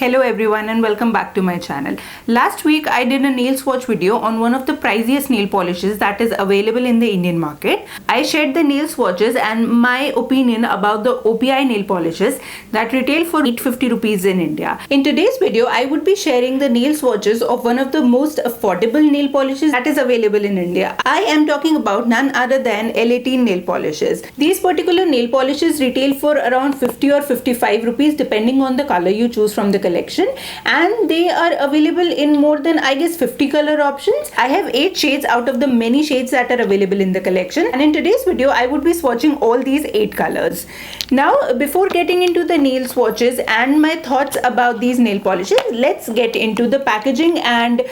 Hello everyone and welcome back to my channel. Last week I did a nail swatch video on one of the priciest nail polishes that is available in the Indian market. I shared the nail swatches and my opinion about the OPI nail polishes that retail for 850 rupees in India. In today's video I would be sharing the nail swatches of one of the most affordable nail polishes that is available in India. I am talking about none other than L18 nail polishes. These particular nail polishes retail for around 50 or 55 rupees depending on the color you choose from the collection, and they are available in more than I guess 50 color options. I have 8 shades out of the many shades that are available in the collection, and in today's video I would be swatching all these 8 colors. Now before getting into the nail swatches and my thoughts about these nail polishes, let's get into the packaging and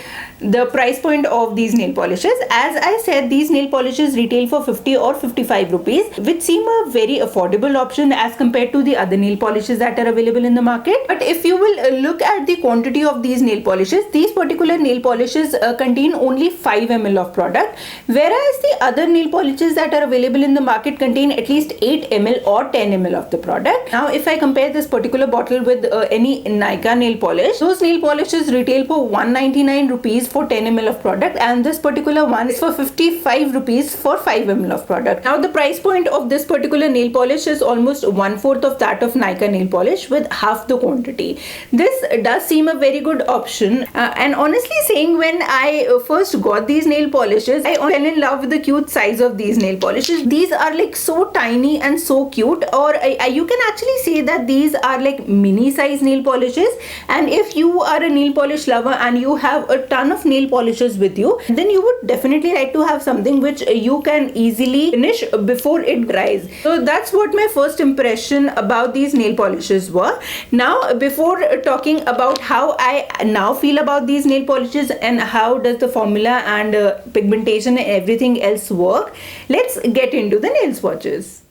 the price point of these nail polishes. As I said, these nail polishes retail for 50 or 55 rupees, which seem a very affordable option as compared to the other nail polishes that are available in the market. But if you will look at the quantity of these nail polishes, these particular nail polishes contain only 5 ml of product, whereas the other nail polishes that are available in the market contain at least 8 ml or 10 ml of the product. Now if I compare this particular bottle with any Nykaa nail polish, those nail polishes retail for 199 rupees for 10 ml of product, and this particular one is for 55 rupees for 5 ml of product. Now the price point of this particular nail polish is almost 1/4 of that of Nykaa nail polish with half the quantity. This does seem a very good option, and honestly saying, when I first got these nail polishes, I fell in love with the cute size of these nail polishes. These are like so tiny and so cute, or you can actually say that these are like mini size nail polishes. And if you are a nail polish lover and you have a ton of nail polishes with you, then you would definitely like to have something which you can easily finish before it dries. So that's what my first impression about these nail polishes were. Now before talking about how I now feel about these nail polishes and how does the formula and pigmentation and everything else work, let's get into the nail swatches.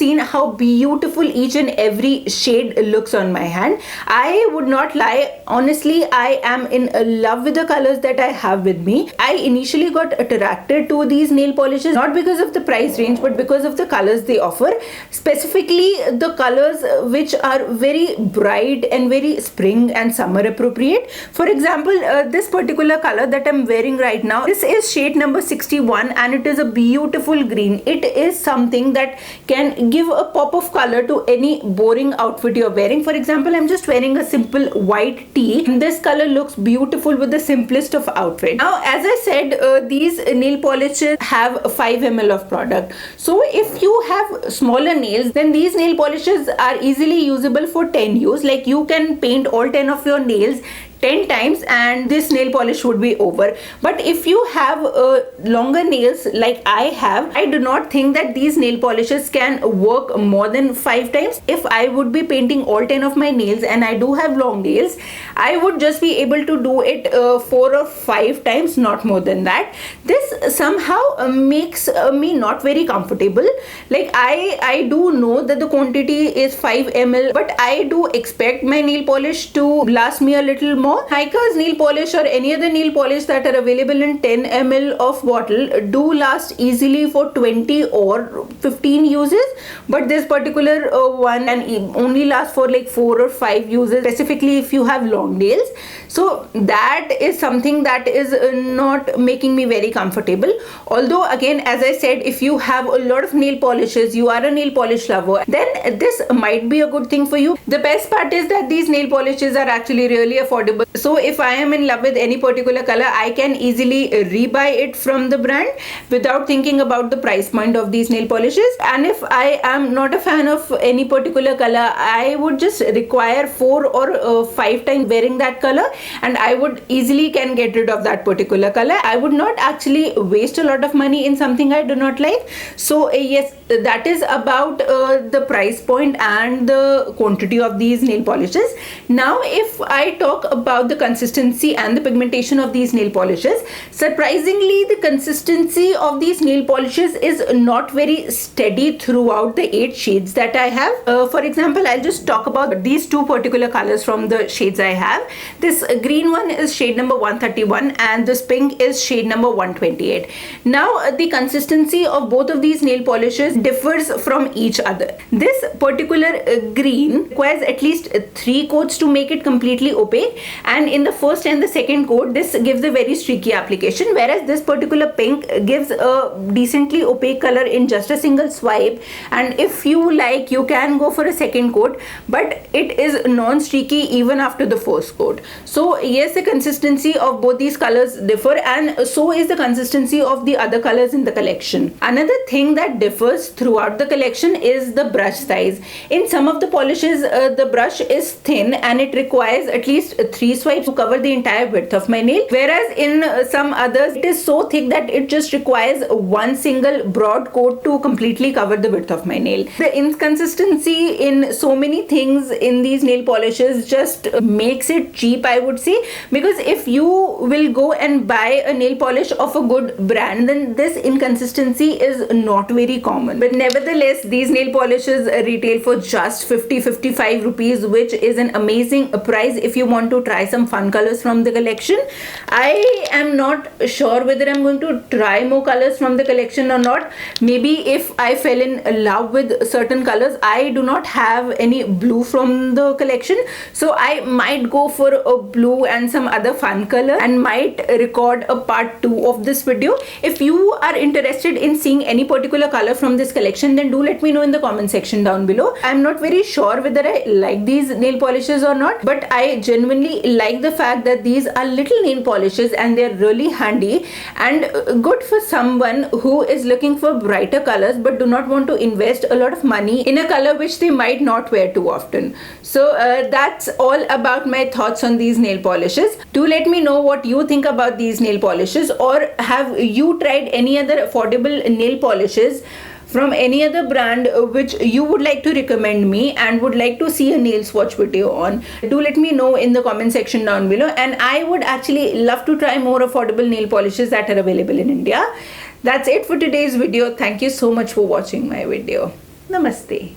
seen how beautiful each and every shade looks on my hand. I would not lie, honestly, I am in love with the colors that I have with me. I initially got attracted to these nail polishes not because of the price range but because of the colors they offer, specifically the colors which are very bright and very spring and summer appropriate. For example, this particular color that I'm wearing right now, this is shade number 61 and it is a beautiful green. It is something that can give a pop of color to any boring outfit you're wearing. For example, I'm just wearing a simple white tee. This color looks beautiful with the simplest of outfit. Now, as I said, these nail polishes have 5 ml of product. So if you have smaller nails, then these nail polishes are easily usable for 10 use. Like you can paint all 10 of your nails 10 times and this nail polish would be over. But if you have longer nails like I have, I do not think that these nail polishes can work more than 5 times. If I would be painting all 10 of my nails and I do have long nails, I would just be able to do it 4 or 5 times, not more than that. This somehow makes me not very comfortable. Like I do know that the quantity is 5 ml, but I do expect my nail polish to last me a little more. Nyka's nail polish or any other nail polish that are available in 10 ml of bottle do last easily for 20 or 15 uses, but this particular one can only last for like 4 or 5 uses, specifically if you have long nails. So that is something that is not making me very comfortable. Although again, as I said, if you have a lot of nail polishes, you are a nail polish lover, then this might be a good thing for you. The best part is that these nail polishes are actually really affordable. So if I am in love with any particular color, I can easily rebuy it from the brand without thinking about the price point of these nail polishes. And if I am not a fan of any particular color, I would just require 4 or 5 times wearing that color and I would easily can get rid of that particular color. I would not actually waste a lot of money in something I do not like. So yes, that is about the price point and the quantity of these nail polishes. Now if I talk about the consistency and the pigmentation of these nail polishes, surprisingly the consistency of these nail polishes is not very steady throughout the 8 shades that I have. For example, I'll just talk about these 2 particular colors from the shades I have. This green one is shade number 131 and this pink is shade number 128. Now the consistency of both of these nail polishes differs from each other. This particular green requires at least 3 coats to make it completely opaque, and in the first and the second coat this gives a very streaky application, whereas this particular pink gives a decently opaque color in just a single swipe. And if you like, you can go for a second coat, but it is non-streaky even after the first coat. So yes, the consistency of both these colors differ, and so is the consistency of the other colors in the collection. Another thing that differs throughout the collection is the brush size. In some of the polishes, the brush is thin and it requires at least 3 swipes to cover the entire width of my nail, whereas in some others it is so thick that it just requires one single broad coat to completely cover the width of my nail. The inconsistency in so many things in these nail polishes just makes it cheap, I would say, because if you will go and buy a nail polish of a good brand, then this inconsistency is not very common. But nevertheless, these nail polishes retail for just 50-55 rupees, which is an amazing price if you want to try some fun colors from the collection. I am not sure whether I'm going to try more colors from the collection or not. Maybe if I fell in love with certain colors. I do not have any blue from the collection, so I might go for a blue and some other fun color and might record a part 2 of this video. If you are interested in seeing any particular color from this collection, then do let me know in the comment section down below. I'm not very sure whether I like these nail polishes or not, but I genuinely like the fact that these are little nail polishes and they're really handy and good for someone who is looking for brighter colors but do not want to invest a lot of money in a color which they might not wear too often. So that's all about my thoughts on these nail polishes. Do let me know what you think about these nail polishes, or have you tried any other affordable nail polishes from any other brand which you would like to recommend me and would like to see a nail swatch video on. Do let me know in the comment section down below, and I would actually love to try more affordable nail polishes that are available in India. That's it for today's video. Thank you so much for watching my video. Namaste.